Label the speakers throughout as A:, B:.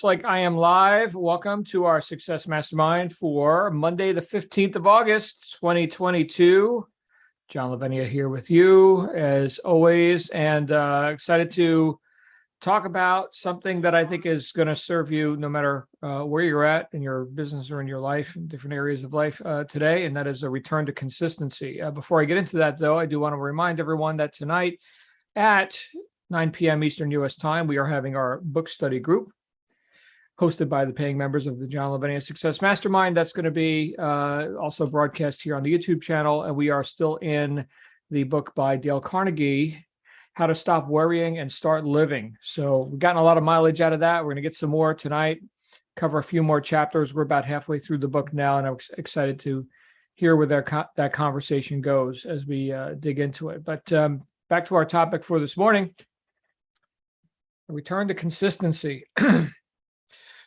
A: looks like I am live. Welcome to our Success Mastermind for Monday, the 15th of August, 2022. John Lavenia here with you as always, and excited to talk about something that I think is going to serve you no matter where you're at in your business or in your life, in different areas of life today, and that is a return to consistency. Before I get into that, though, I do want to remind everyone that tonight at 9 p.m. Eastern U.S. time, we are having our book study group hosted by the paying members of the John Lavenia Success Mastermind. That's going to be also broadcast here on the YouTube channel. And we are still in the book by Dale Carnegie, How to Stop Worrying and Start Living. So we've gotten a lot of mileage out of that. We're going to get some more tonight, cover a few more chapters. We're about halfway through the book now, and I'm excited to hear where that conversation goes as we dig into it. But back to our topic for this morning. Return to consistency.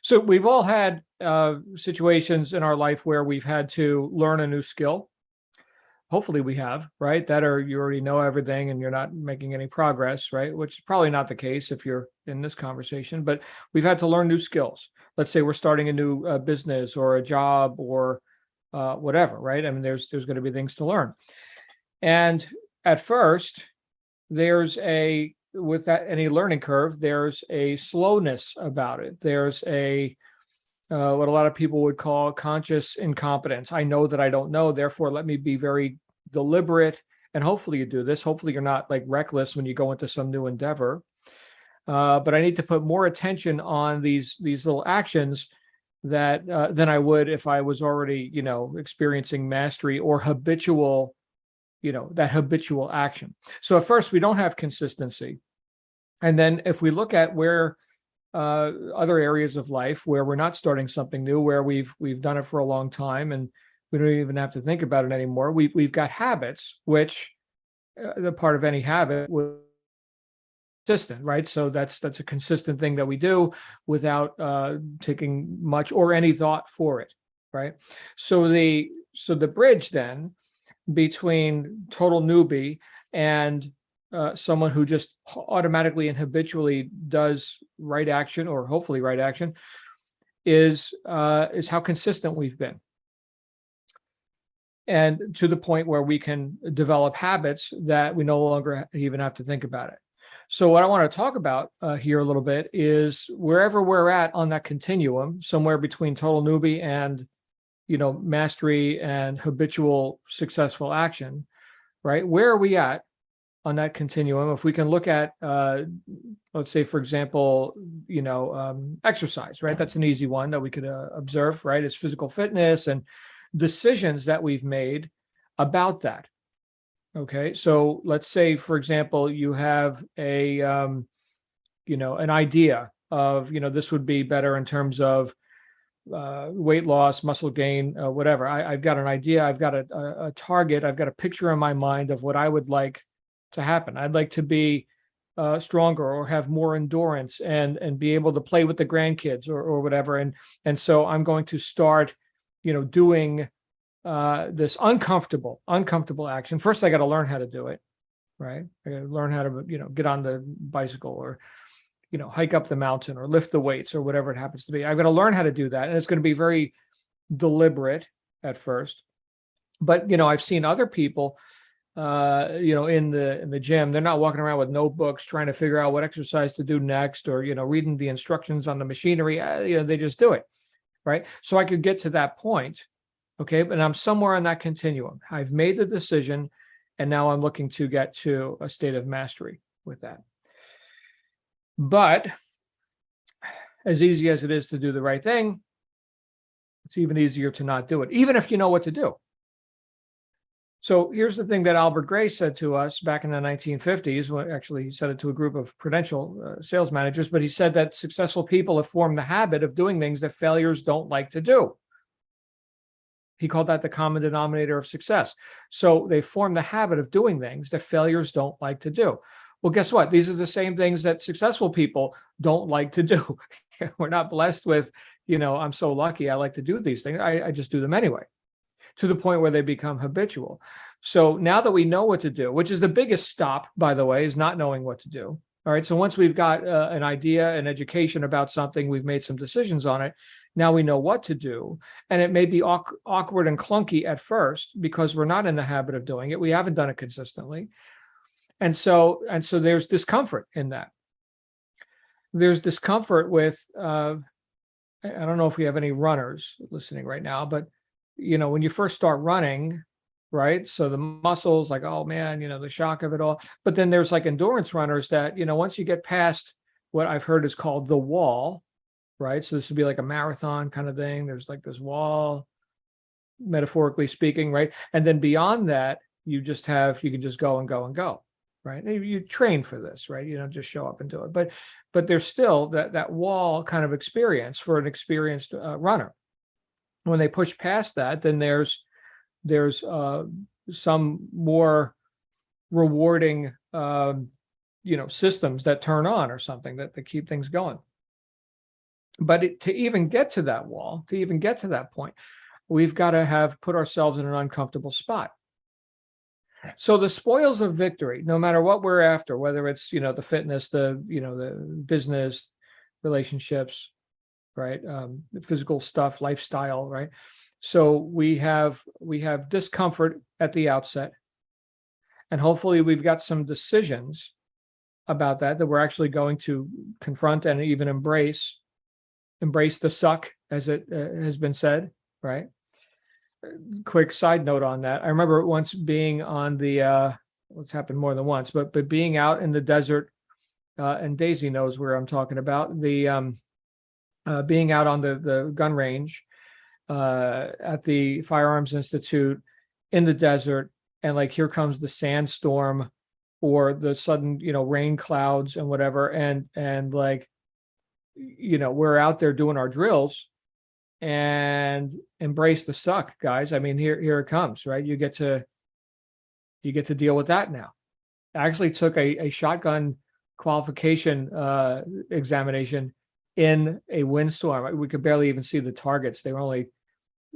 A: So we've all had situations in our life where we've had to learn a new skill. Hopefully we have, right? That or you already know everything and you're not making any progress, right? Which is probably not the case if you're in this conversation, but we've had to learn new skills. Let's say we're starting a new business or a job or whatever, right? I mean, there's going to be things to learn. And at first, with any learning curve, there's a slowness about it. There's what a lot of people would call conscious incompetence. I know that I don't know, therefore let me be very deliberate. And hopefully you do this. Hopefully you're not like reckless when you go into some new endeavor. But I need to put more attention on these little actions that than I would if I was already, experiencing mastery or habitual action. So at first we don't have consistency. And then if we look at where other areas of life where we're not starting something new, where we've done it for a long time and we don't even have to think about it anymore, we've got habits, which the part of any habit was consistent, right? So that's a consistent thing that we do without taking much or any thought for it, right? So the bridge then between total newbie and someone who just automatically and habitually does right action, or hopefully right action, is how consistent we've been. And to the point where we can develop habits that we no longer even have to think about it. So what I want to talk about here a little bit is wherever we're at on that continuum, somewhere between total newbie and mastery and habitual successful action, right? Where are we at on that continuum? If we can look at, let's say, for example, exercise, right? That's an easy one that we could observe, right? It's physical fitness and decisions that we've made about that. Okay. So let's say, for example, you have an idea of, this would be better in terms of weight loss, muscle gain, whatever. I've got an idea. I've got a target. I've got a picture in my mind of what I would like to happen. I'd like to be stronger or have more endurance and be able to play with the grandkids or whatever. And so I'm going to start, doing this uncomfortable action. First, I got to learn how to do it, right? I got to learn how to, get on the bicycle or, hike up the mountain or lift the weights or whatever it happens to be. I've got to learn how to do that. And it's going to be very deliberate at first. But, I've seen other people, in the gym, they're not walking around with notebooks trying to figure out what exercise to do next or, reading the instructions on the machinery. They just do it, right? So I could get to that point, okay? But I'm somewhere on that continuum. I've made the decision, and now I'm looking to get to a state of mastery with that. But as easy as it is to do the right thing, it's even easier to not do it, even if you know what to do. So here's the thing that Albert Gray said to us back in the 1950s. Well, actually, he said it to a group of Prudential sales managers, but he said that successful people have formed the habit of doing things that failures don't like to do. He called that the common denominator of success. So they form the habit of doing things that failures don't like to do. Well, guess what? These are the same things that successful people don't like to do. We're not blessed with, I'm so lucky I like to do these things. I just do them anyway, to the point where they become habitual. So now that we know what to do, which is the biggest stop, by the way, is not knowing what to do. All right. So once we've got an idea, an education about something, we've made some decisions on it. Now we know what to do. And it may be awkward and clunky at first because we're not in the habit of doing it. We haven't done it consistently. And so there's discomfort in that. There's discomfort with, I don't know if we have any runners listening right now, but when you first start running, right? So the muscles, like, oh man, the shock of it all. But then there's like endurance runners that, once you get past what I've heard is called the wall, right? So this would be like a marathon kind of thing. There's like this wall, metaphorically speaking, right? And then beyond that, you can just go and go and go, right? And you train for this, right? You don't just show up and do it. But there's still that wall kind of experience for an experienced runner. When they push past that, then there's some more rewarding systems that turn on or something that keep things going. But to even get to that wall, to even get to that point, we've got to have put ourselves in an uncomfortable spot. So the spoils of victory, no matter what we're after, whether it's the fitness, the business, relationships, right, physical stuff, lifestyle, right. So we have discomfort at the outset, and hopefully we've got some decisions about that we're actually going to confront and even embrace the suck, as it has been said, right? Quick side note on that. I remember once being on the, it's happened more than once, but being out in the desert, and Daisy knows where I'm talking about, the being out on the gun range, at the Firearms Institute in the desert, and like here comes the sandstorm or the sudden rain clouds and whatever, and like we're out there doing our drills, and embrace the suck, guys. I mean, here it comes, right? You get to deal with that now. I actually took a shotgun qualification examination in a windstorm. We could barely even see the targets. They were only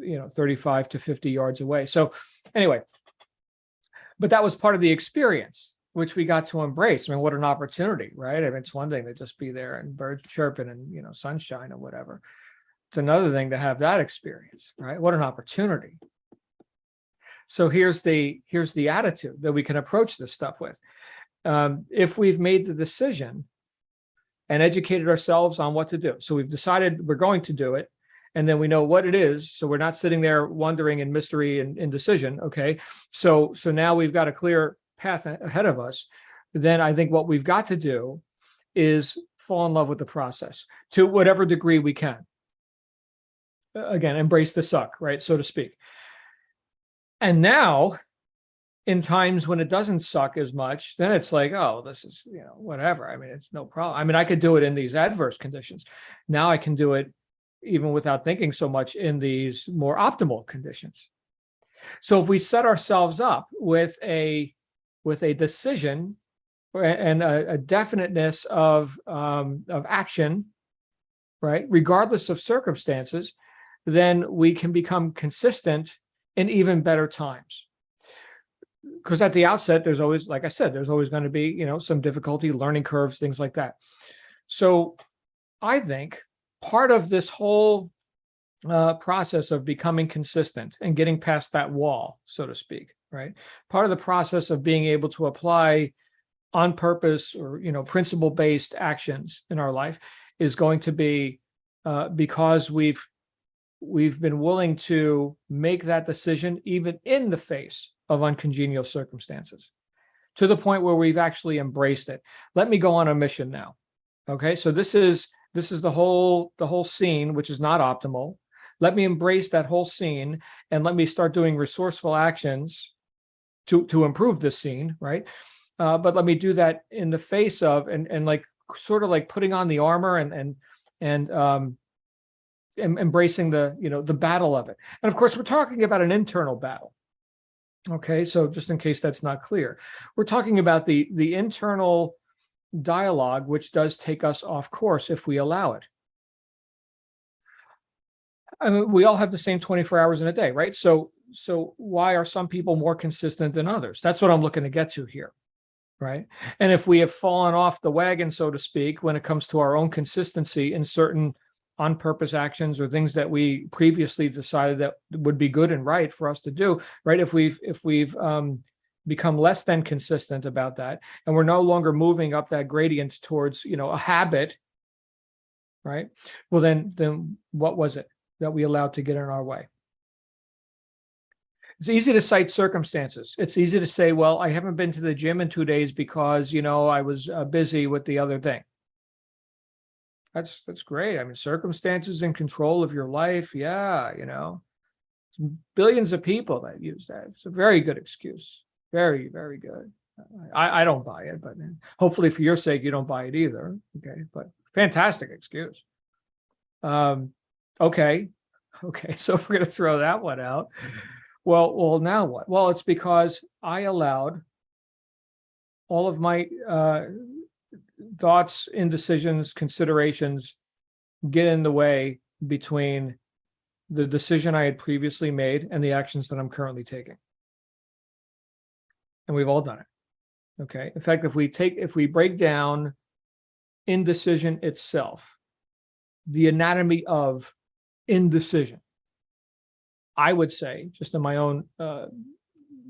A: 35 to 50 yards away. So anyway, but that was part of the experience, which we got to embrace. I mean, what an opportunity, right? I mean, it's one thing to just be there and birds chirping and sunshine or whatever. It's another thing to have that experience, right? What an opportunity. So here's the attitude that we can approach this stuff with. If we've made the decision and educated ourselves on what to do, so we've decided we're going to do it, and then we know what it is, so we're not sitting there wondering in mystery and indecision. Okay, so now we've got a clear path ahead of us. Then I think what we've got to do is fall in love with the process to whatever degree we can. Again, embrace the suck, right, so to speak. And now, in times when it doesn't suck as much, then it's like, oh, this is, whatever. I mean, it's no problem. I mean, I could do it in these adverse conditions. Now I can do it even without thinking so much in these more optimal conditions. So if we set ourselves up with a decision and a definiteness of action, right, regardless of circumstances, then we can become consistent in even better times. Because at the outset, there's always, like I said, there's always going to be, some difficulty, learning curves, things like that. So I think part of this whole process of becoming consistent and getting past that wall, so to speak, right? Part of the process of being able to apply on purpose or, principle-based actions in our life is going to be because we've been willing to make that decision even in the face of uncongenial circumstances, to the point where we've actually embraced it. Let me go on a mission now. Okay, so this is the whole scene, which is not optimal. Let me embrace that whole scene and let me start doing resourceful actions to improve this scene, right? But let me do that in the face of and like sort of like putting on the armor and embracing the battle of it. And of course, we're talking about an internal battle. Okay, so just in case that's not clear, we're talking about the internal dialogue, which does take us off course if we allow it. I mean, we all have the same 24 hours in a day, right? So why are some people more consistent than others? That's what I'm looking to get to here. right? And if we have fallen off the wagon, so to speak, when it comes to our own consistency in certain on purpose actions or things that we previously decided that would be good and right for us to do, right? If we've become less than consistent about that, and we're no longer moving up that gradient towards, a habit, right? Well, then what was it that we allowed to get in our way? It's easy to cite circumstances. It's easy to say, well, I haven't been to the gym in 2 days because, I was busy with the other thing. That's great. I mean, circumstances in control of your life. Yeah. Billions of people that use that. It's a very good excuse. Very, very good. I don't buy it, but hopefully for your sake, you don't buy it either. Okay. But fantastic excuse. Okay. So if we're going to throw that one out, well, now what? Well, it's because I allowed all of my thoughts, indecisions, considerations get in the way between the decision I had previously made and the actions that I'm currently taking. And we've all done it. Okay. In fact, if we break down indecision itself, the anatomy of indecision, I would say, just in my own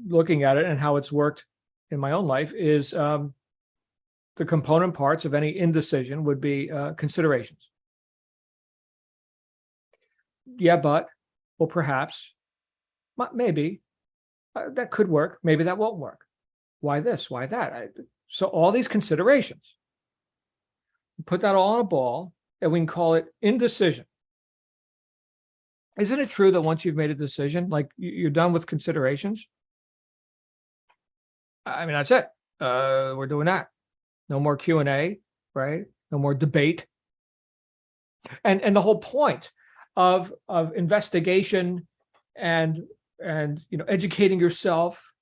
A: looking at it and how it's worked in my own life, is the component parts of any indecision would be considerations. Yeah, but, well, perhaps, maybe, that could work. Maybe that won't work. Why this? Why that? So all these considerations, put that all on a ball, and we can call it indecision. Isn't it true that once you've made a decision, like you're done with considerations? I mean, that's it. We're doing that. No more Q&A, right? No more debate. And the whole point of investigation and educating yourself,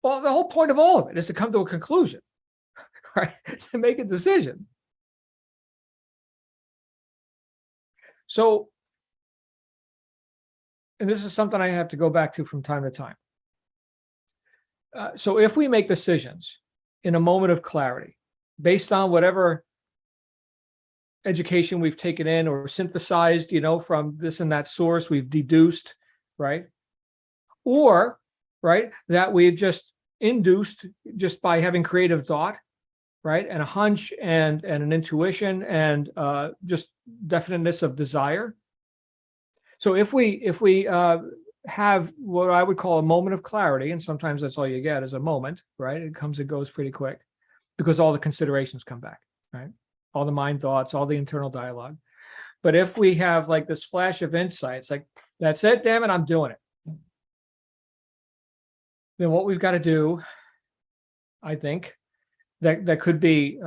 A: well, the whole point of all of it is to come to a conclusion, right? To make a decision. So, and this is something I have to go back to from time to time. So if we make decisions in a moment of clarity, based on whatever education we've taken in or synthesized, from this and that source, we've deduced, right? Or, right, that we've just induced just by having creative thought, right? And a hunch and an intuition and just definiteness of desire. So if we have what I would call a moment of clarity, and sometimes that's all you get is a moment, right? It comes and goes pretty quick because all the considerations come back, right? All the mind thoughts, all the internal dialogue. But if we have like this flash of insight, it's like, that's it, damn it, I'm doing it. Then what we've got to do, I think, that could be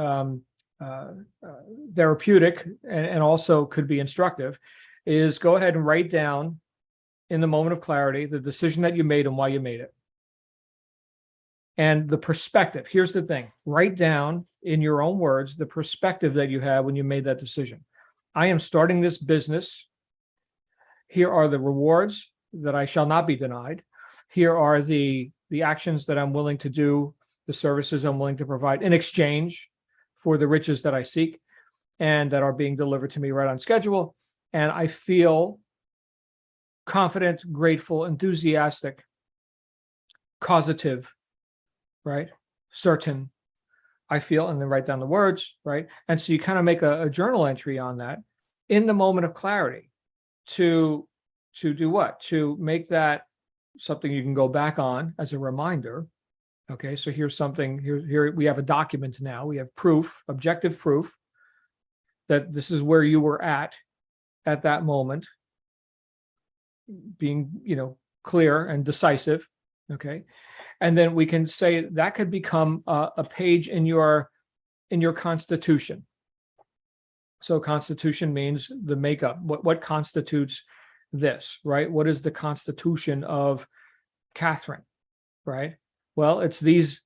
A: therapeutic and also could be instructive, is go ahead and write down in the moment of clarity the decision that you made and why you made it. And the perspective. Here's the thing. Write down in your own words the perspective that you had when you made that decision. I am starting this business. Here are the rewards that I shall not be denied. Here are the actions that I'm willing to do, the services I'm willing to provide in exchange for the riches that I seek and that are being delivered to me right on schedule. And I feel confident, grateful, enthusiastic, causative, right? Certain, I feel, and then write down the words, right? And so you kind of make a journal entry on that in the moment of clarity to do what? To make that something you can go back on as a reminder. Okay, so here's something, here we have a document now. We have proof, objective proof that this is where you were at that moment, being, clear and decisive. Okay. And then we can say that could become a page in your constitution. So constitution means the makeup, what constitutes this, right? What is the constitution of Catherine, right? Well, it's these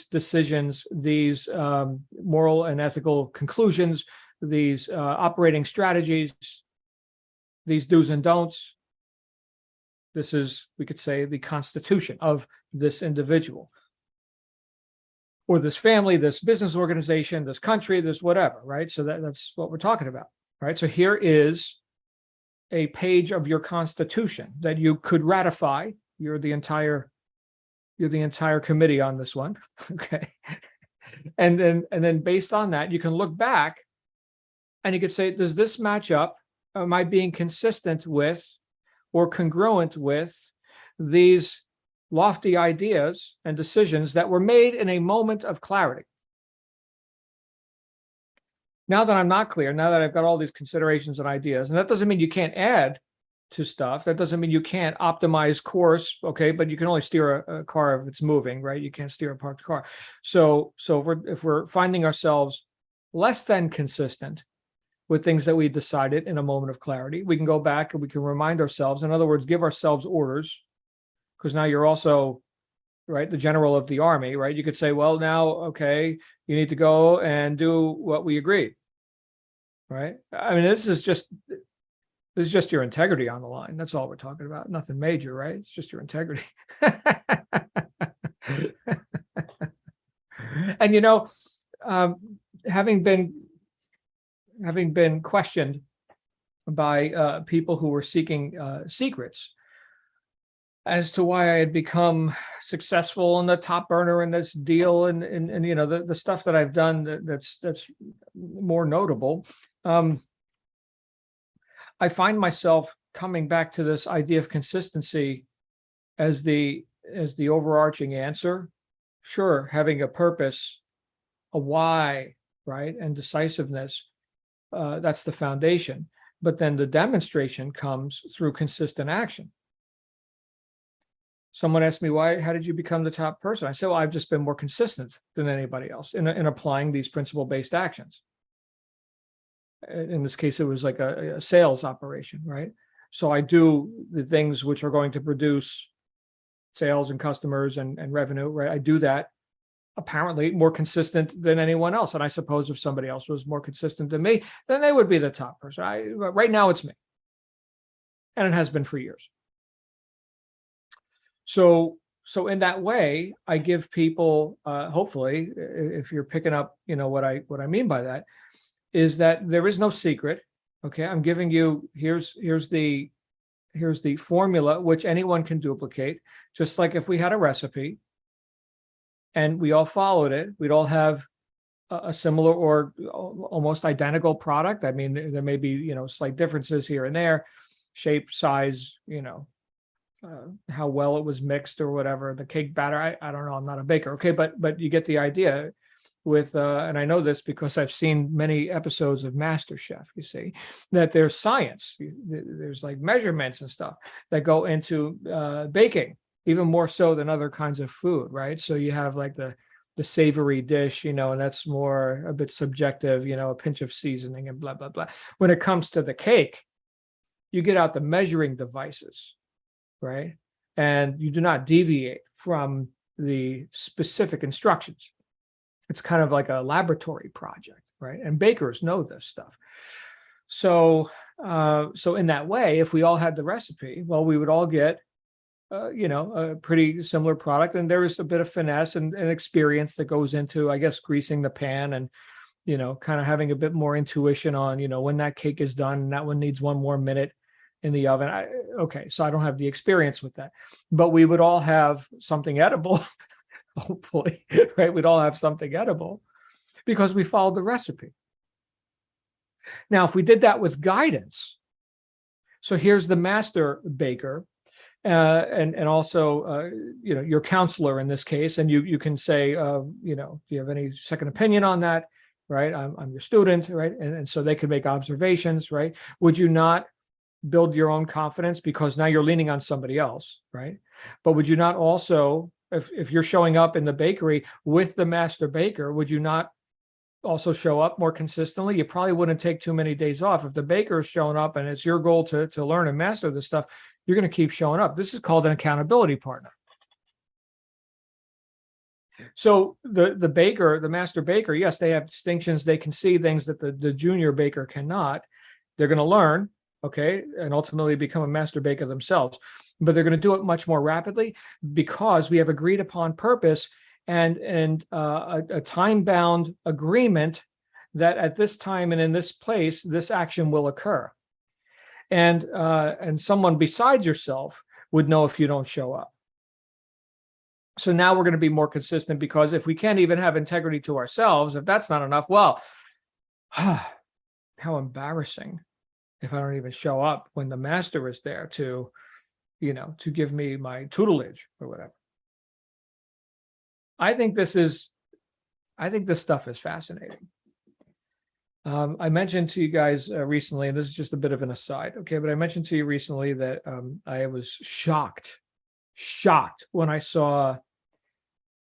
A: decisions, these moral and ethical conclusions, these operating strategies, these do's and don'ts. This is, we could say, the constitution of this individual. or this family, this business organization, this country, this whatever, right? So that's what we're talking about, right? So here is a page of your constitution that you could ratify. You're the entire committee on this one. Okay. And then based on that, you can look back and you could say, does this match up? Am I being consistent with or congruent with these lofty ideas and decisions that were made in a moment of clarity? Now that I'm not clear, now that I've got all these considerations and ideas, and that doesn't mean you can't add to stuff. That doesn't mean you can't optimize course, okay? But you can only steer a car if it's moving, right? You can't steer a parked car. So if we're finding ourselves less than consistent with things that we decided in a moment of clarity, we can go back and we can remind ourselves, in other words, give ourselves orders, because now you're also, right, the general of the army, right? You could say, well, now, okay, you need to go and do what we agreed, right? I mean, this is just your integrity on the line. That's all we're talking about. Nothing major, right? It's just your integrity. And having been questioned by people who were seeking secrets as to why I had become successful in the top burner in this deal, and the stuff that I've done that's more notable. I find myself coming back to this idea of consistency as the overarching answer. Sure, having a purpose, a why, right, and decisiveness, that's the foundation. But then the demonstration comes through consistent action. Someone asked me, how did you become the top person? I said, well, I've just been more consistent than anybody else in applying these principle-based actions. In this case, it was like a sales operation, right? So I do the things which are going to produce sales and customers and revenue, right? I do that apparently more consistent than anyone else. And I suppose if somebody else was more consistent than me, then they would be the top person. Right now it's me. And it has been for years. So in that way, I give people, hopefully, if you're picking up, what I mean by that, is that there is no secret. Okay, I'm giving you, here's the formula which anyone can duplicate. Just like if we had a recipe and we all followed it, we'd all have a similar or almost identical product. I mean, there may be, slight differences here and there, shape, size, how well it was mixed or whatever, the cake batter. I don't know, I'm not a baker. Okay, but you get the idea. With and I know this because I've seen many episodes of MasterChef. You see that there's science, there's like measurements and stuff that go into baking, even more so than other kinds of food, right? So you have like the savory dish, and that's more a bit subjective, a pinch of seasoning and blah blah blah. When it comes to the cake, you get out the measuring devices, right? And you do not deviate from the specific instructions. It's kind of like a laboratory project, right? And bakers know this stuff. So in that way, if we all had the recipe, well, we would all get, a pretty similar product. And there is a bit of finesse and experience that goes into, I guess, greasing the pan and, kind of having a bit more intuition on, when that cake is done and that one needs one more minute in the oven. So I don't have the experience with that, but we would all have something edible. Hopefully, right? We'd all have something edible because we followed the recipe. Now, if we did that with guidance, so here's the master baker, and also, your counselor in this case, and you can say, do you have any second opinion on that, right? I'm your student, right? And so they could make observations, right? Would you not build your own confidence because now you're leaning on somebody else, right? But would you not also, if you're showing up in the bakery with the master baker, would you not also show up more consistently? You probably wouldn't take too many days off. If the baker is showing up and it's your goal to learn and master this stuff, you're going to keep showing up. This is called an accountability partner. So the baker, the master baker, yes, they have distinctions. They can see things that the junior baker cannot. They're going to learn, okay, and ultimately become a master baker themselves. But they're going to do it much more rapidly because we have agreed upon purpose and a time-bound agreement that at this time and in this place, this action will occur. And someone besides yourself would know if you don't show up. So now we're going to be more consistent, because if we can't even have integrity to ourselves, if that's not enough, well, how embarrassing if I don't even show up when the master is there to give me my tutelage or whatever. I think this stuff is fascinating. I mentioned to you guys recently, and this is just a bit of an aside, okay, but I mentioned to you recently that I was shocked when I saw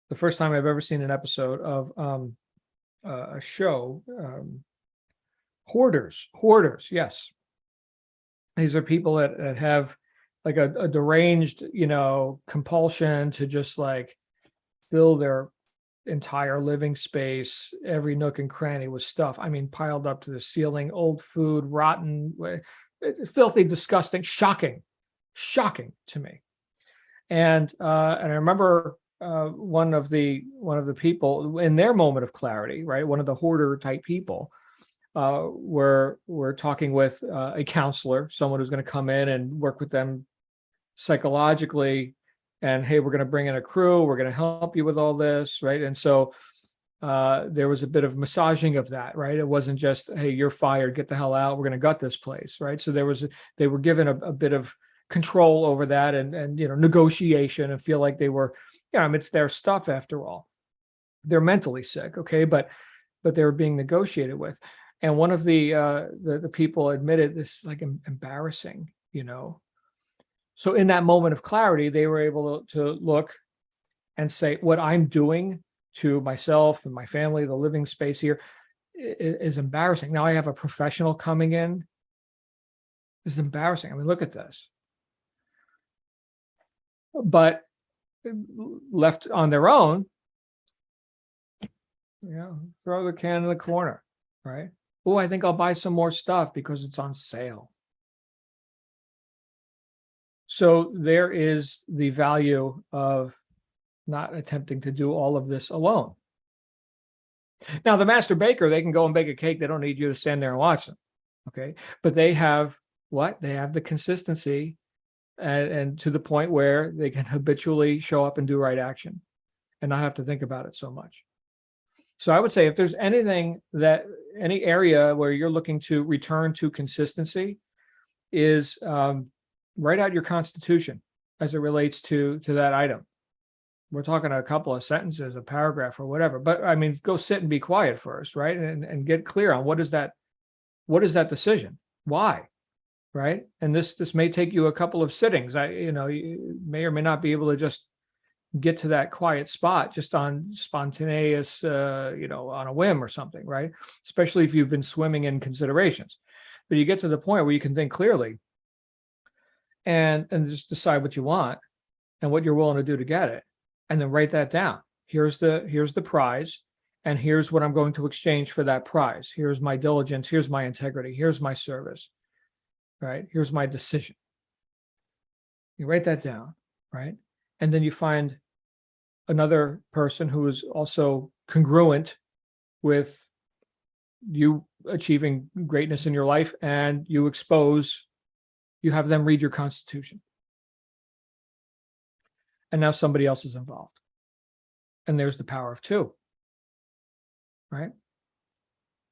A: the first time I've ever seen an episode of a show, Hoarders. Yes. These are people that have like a deranged, compulsion to just like fill their entire living space, every nook and cranny with stuff. I mean, piled up to the ceiling, old food, rotten, filthy, disgusting, shocking to me. And I remember one of the people in their moment of clarity, right? One of the hoarder type people were talking with a counselor, someone who's going to come in and work with them psychologically. And hey, we're going to bring in a crew. We're going to help you with all this, right? And so there was a bit of massaging of that, right? It wasn't just, hey, you're fired, get the hell out. We're going to gut this place, right? So they were given a bit of control over that and negotiation, and feel like they were, it's their stuff after all. They're mentally sick, okay, but they were being negotiated with. And one of the people admitted this is like embarrassing, So in that moment of clarity, they were able to look and say, what I'm doing to myself and my family, the living space here, is embarrassing. Now I have a professional coming in. This is embarrassing. I mean, look at this. But left on their own, throw the can in the corner, right? Oh, I think I'll buy some more stuff because it's on sale. So there is the value of not attempting to do all of this alone. Now, the master baker, they can go and bake a cake. They don't need you to stand there and watch them, okay? But they have what? They have the consistency and to the point where they can habitually show up and do right action and not have to think about it so much. So I would say if there's any area where you're looking to return to consistency, is write out your constitution as it relates to that item. We're talking a couple of sentences, a paragraph or whatever, but I mean, go sit and be quiet first, right? And get clear on what is that decision? Why? Right? And this may take you a couple of sittings. You may or may not be able to just get to that quiet spot just on spontaneous, on a whim or something, right? Especially if you've been swimming in considerations. But you get to the point where you can think clearly and just decide what you want and what you're willing to do to get it. And then write that down. Here's the prize, and here's what I'm going to exchange for that prize. Here's my diligence. Here's my integrity. Here's my service, right? Here's my decision. You write that down, right? And then you find another person who is also congruent with you achieving greatness in your life, and you have them read your constitution. And now somebody else is involved. And there's the power of two, right?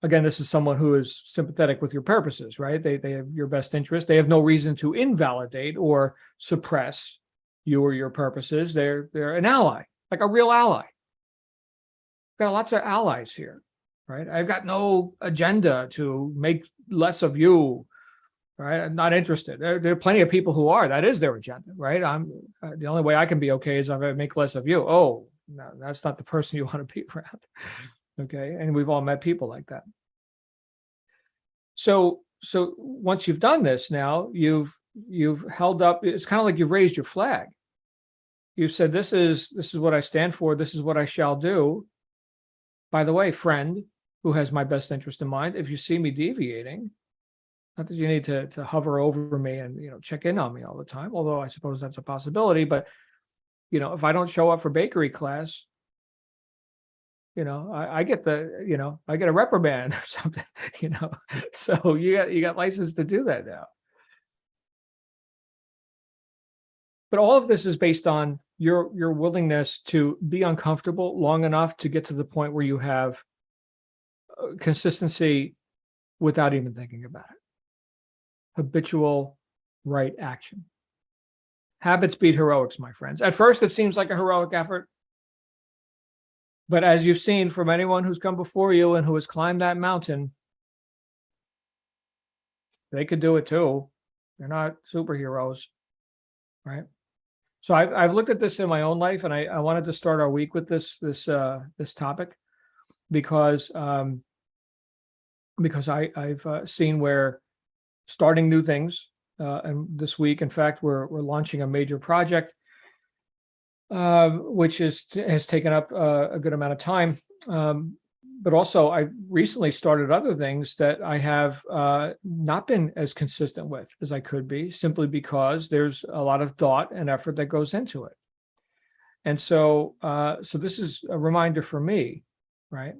A: Again, this is someone who is sympathetic with your purposes, right? They have your best interest. They have no reason to invalidate or suppress you or your purposes. They're an ally, like a real ally. Got lots of allies here, right? I've got no agenda to make less of you, right? I'm not interested. There are plenty of people who are. That is their agenda, right? I'm the only way I can be okay is if I make less of you. Oh, no, that's not the person you want to be around. Okay, and we've all met people like that. So once you've done this, now you've held up. It's kind of like you've raised your flag. You've said, this is what I stand for. This is what I shall do. By the way, friend who has my best interest in mind, if you see me deviating, not that you need to hover over me and check in on me all the time, although I suppose that's a possibility. But if I don't show up for bakery class, I get I get a reprimand or something, so you got license to do that now. But all of this is based on your willingness to be uncomfortable long enough to get to the point where you have consistency without even thinking about it. Habitual right action. Habits beat heroics, my friends. At first, it seems like a heroic effort. But as you've seen from anyone who's come before you and who has climbed that mountain, they could do it too. They're not superheroes, right? So I've looked at this in my own life, and I wanted to start our week with this topic because I've seen where starting new things, and this week, in fact, we're launching a major project, which has taken up a good amount of time. But also, I recently started other things that I have not been as consistent with as I could be, simply because there's a lot of thought and effort that goes into it. And so this is a reminder for me, right,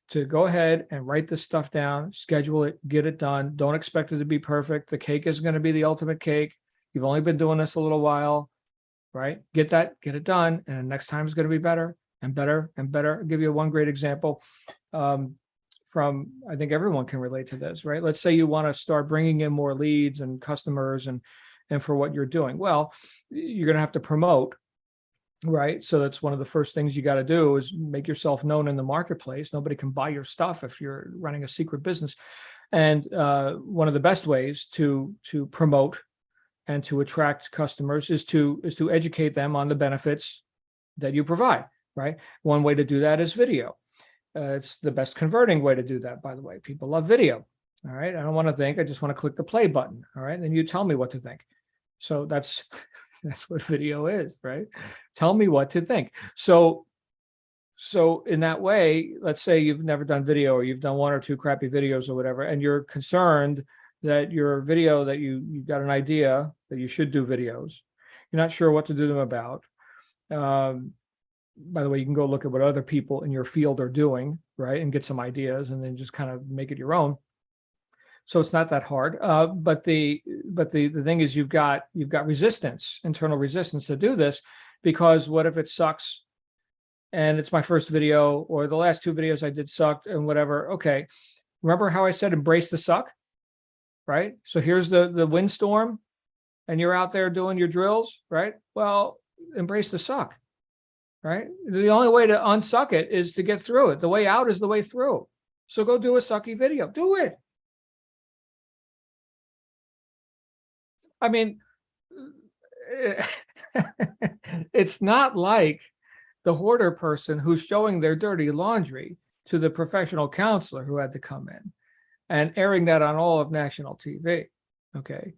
A: to go ahead and write this stuff down, schedule it, get it done. Don't expect it to be perfect. The cake isn't going to be the ultimate cake. You've only been doing this a little while, right? Get it done, and next time is going to be better and better and better. I'll give you one great example. From, I think everyone can relate to this, right? Let's say you want to start bringing in more leads and customers and for what you're doing. Well, you're going to have to promote, right? So that's one of the first things you got to do is make yourself known in the marketplace. Nobody can buy your stuff if you're running a secret business. And one of the best ways to promote and to attract customers is to educate them on the benefits that you provide, right? One way to do that is video. It's the best converting way to do that, by the way. People love video. All right. I don't want to think. I just want to click the play button. All right. And then you tell me what to think. So that's what video is, right? Tell me what to think. So in that way, let's say you've never done video, or you've done one or two crappy videos or whatever, and you're concerned that your video, that you got an idea that you should do videos. You're not sure what to do them about. By the way, you can go look at what other people in your field are doing, right, and get some ideas, and then just kind of make it your own. So it's not that hard. But the thing is, you've got resistance, internal resistance to do this, because what if it sucks, and it's my first video, or the last two videos I did sucked, and whatever. Okay, remember how I said embrace the suck, right? So here's the windstorm, and you're out there doing your drills, right? Well, embrace the suck. Right? The only way to unsuck it is to get through it. The way out is the way through. So go do a sucky video. Do it. I mean, it's not like the hoarder person who's showing their dirty laundry to the professional counselor who had to come in and airing that on all of national TV. Okay.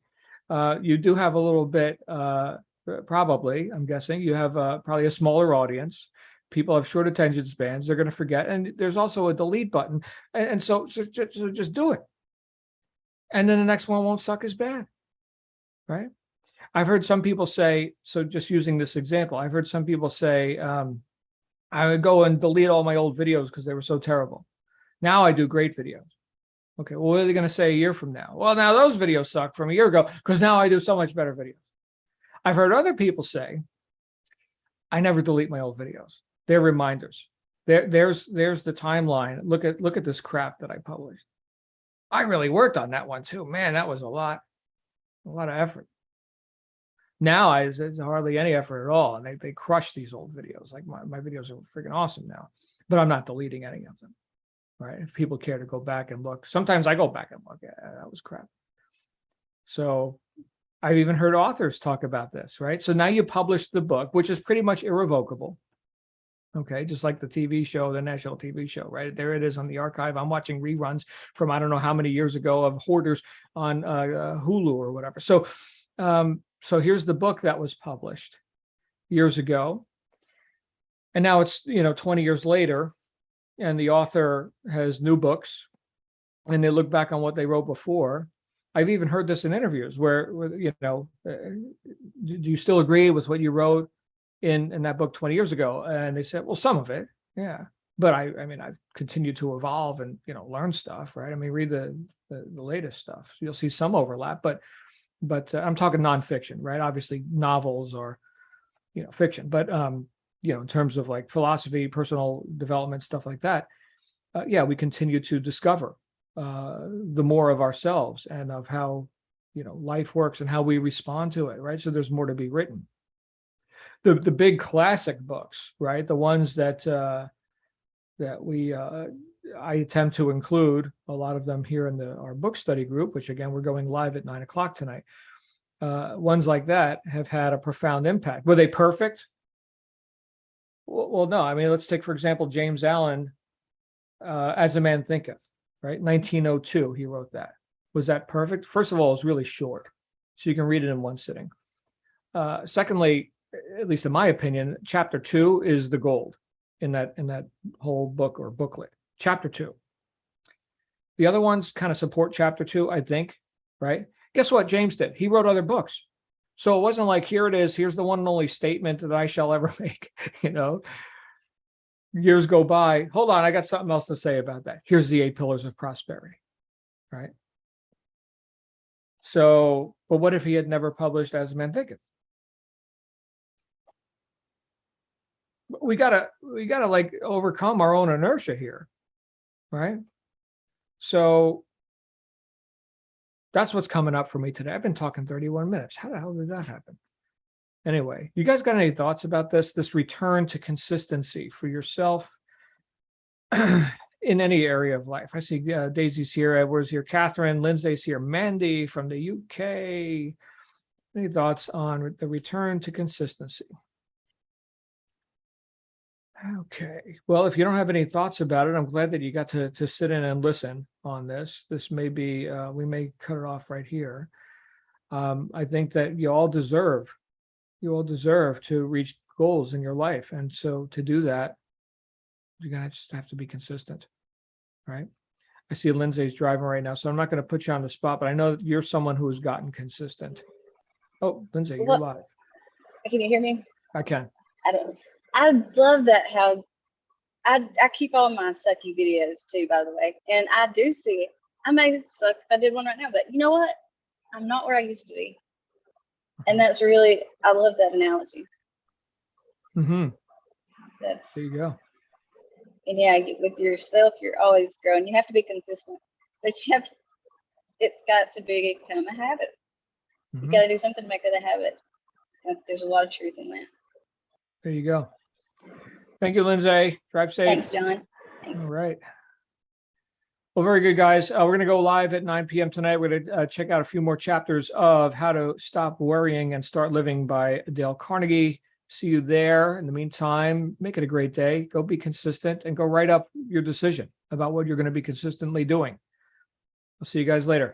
A: You do have a little bit, probably, I'm guessing, you have probably a smaller audience. People have short attention spans. They're going to forget. And there's also a delete button. And so just do it. And then the next one won't suck as bad, right? I've heard some people say, so just using this example, I've heard some people say, I would go and delete all my old videos because they were so terrible. Now I do great videos. Okay, well, what are they going to say a year from now? Well, now those videos suck from a year ago because now I do so much better videos. I've heard other people say, I never delete my old videos. They're reminders. There's the timeline. Look at this crap that I published. I really worked on that one too. Man, that was a lot of effort. Now it's hardly any effort at all. And they crush these old videos. Like my videos are freaking awesome now, but I'm not deleting any of them. Right? If people care to go back and look, sometimes I go back and look. Yeah, that was crap. So I've even heard authors talk about this, right? So now you published the book, which is pretty much irrevocable. Okay, just like the TV show, the national TV show, right? There it is on the archive. I'm watching reruns from I don't know how many years ago of Hoarders on Hulu or whatever. So here's the book that was published years ago. And now it's, 20 years later, and the author has new books, and they look back on what they wrote before. I've even heard this in interviews where do you still agree with what you wrote in that book 20 years ago? And they said, well, some of it. Yeah. but I mean, I've continued to evolve and, learn stuff, right? I mean, read the latest stuff. You'll see some overlap, but I'm talking nonfiction, right? Obviously novels or, fiction, but, in terms of like philosophy, personal development, stuff like that. Yeah, we continue to discover the more of ourselves and of how, life works and how we respond to it, right? So there's more to be written. The big classic books, right? The ones that I attempt to include a lot of them here in our book study group, which again, we're going live at 9:00 tonight. Ones like that have had a profound impact. Were they perfect? Well, no. I mean, let's take, for example, James Allen, As a Man Thinketh, right? 1902, he wrote that. Was that perfect? First of all, it's really short, so you can read it in one sitting. Secondly, at least in my opinion, chapter 2 is the gold in that whole book or booklet. Chapter 2. The other ones kind of support chapter 2, I think, right? Guess what James did? He wrote other books. So it wasn't like, here it is, here's the one and only statement that I shall ever make, Years go by. Hold on, I got something else to say about that. Here's the 8 pillars of prosperity, right? So, but what if he had never published As a Man Thinketh? We gotta like overcome our own inertia here, right? So that's what's coming up for me today. I've been talking 31 minutes. How the hell did that happen? Anyway, you guys got any thoughts about this return to consistency for yourself in any area of life? I see Daisy's here, Edward's here, Catherine, Lindsay's here, Mandy from the UK. Any thoughts on the return to consistency? Okay. Well, if you don't have any thoughts about it, I'm glad that you got to sit in and listen on this. This may be, we may cut it off right here. I think that you all deserve to reach goals in your life. And so to do that, you're going to just have to be consistent, right? I see Lindsay's driving right now, so I'm not going to put you on the spot, but I know that you're someone who has gotten consistent. Oh, Lindsay, you're live.
B: Can you hear me?
A: I can.
B: I love that how I keep all my sucky videos too, by the way. And I do see it. I may suck if I did one right now, but you know what? I'm not where I used to be. And that's really, I love that analogy.
A: Mm-hmm.
B: There
A: you go.
B: And yeah, with yourself, you're always growing. You have to be consistent, but it's got to become a habit. Mm-hmm. You got to do something to make it a habit. And there's a lot of truth in that.
A: There you go. Thank you, Lindsay. Drive safe.
B: Thanks, John. Thanks.
A: All right. Well, very good, guys. We're going to go live at 9 p.m. tonight. We're going to check out a few more chapters of How to Stop Worrying and Start Living by Dale Carnegie. See you there. In the meantime, make it a great day. Go be consistent and go write up your decision about what you're going to be consistently doing. I'll see you guys later.